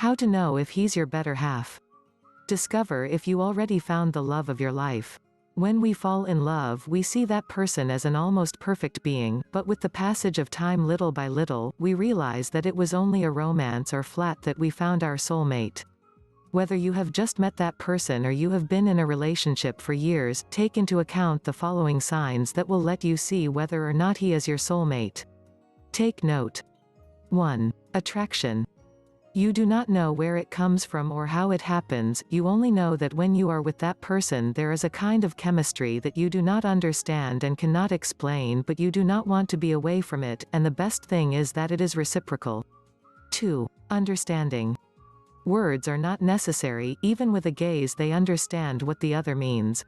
How to know if he's your better half. Discover if you already found the love of your life. When we fall in love, we see that person as an almost perfect being, but with the passage of time, little by little, we realize that it was only a romance or flat that we found our soulmate. Whether you have just met that person or you have been in a relationship for years, take into account the following signs that will let you see whether or not he is your soulmate. Take note. 1. Attraction. You do not know where it comes from or how it happens, you only know that when you are with that person there is a kind of chemistry that you do not understand and cannot explain, but you do not want to be away from it, and the best thing is that it is reciprocal. 2. Understanding. Words are not necessary, even with a gaze they understand what the other means.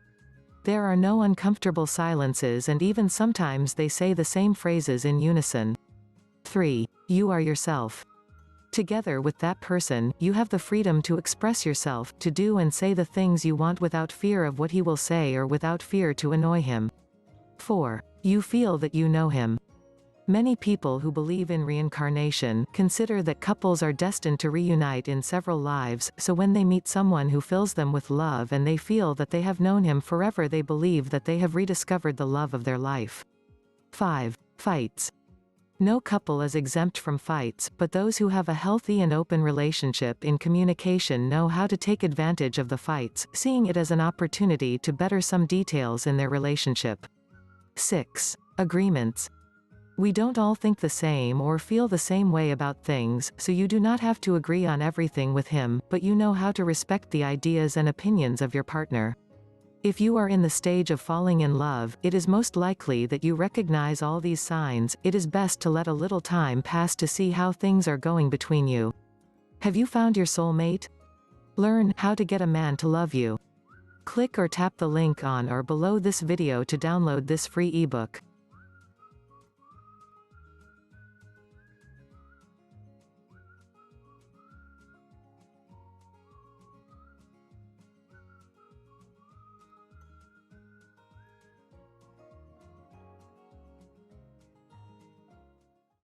There are no uncomfortable silences, and even sometimes they say the same phrases in unison. 3. You are yourself. Together with that person, you have the freedom to express yourself, to do and say the things you want without fear of what he will say or without fear to annoy him. 4. You feel that you know him. Many people who believe in reincarnation consider that couples are destined to reunite in several lives, so when they meet someone who fills them with love and they feel that they have known him forever, they believe that they have rediscovered the love of their life. 5. Fights. No couple is exempt from fights, but those who have a healthy and open relationship in communication know how to take advantage of the fights, seeing it as an opportunity to better some details in their relationship. 6. Agreements. We don't all think the same or feel the same way about things, so you do not have to agree on everything with him, but you know how to respect the ideas and opinions of your partner. If you are in the stage of falling in love, it is most likely that you recognize all these signs. It is best to let a little time pass to see how things are going between you. Have you found your soulmate? Learn how to get a man to love you. Click or tap the link on or below this video to download this free ebook.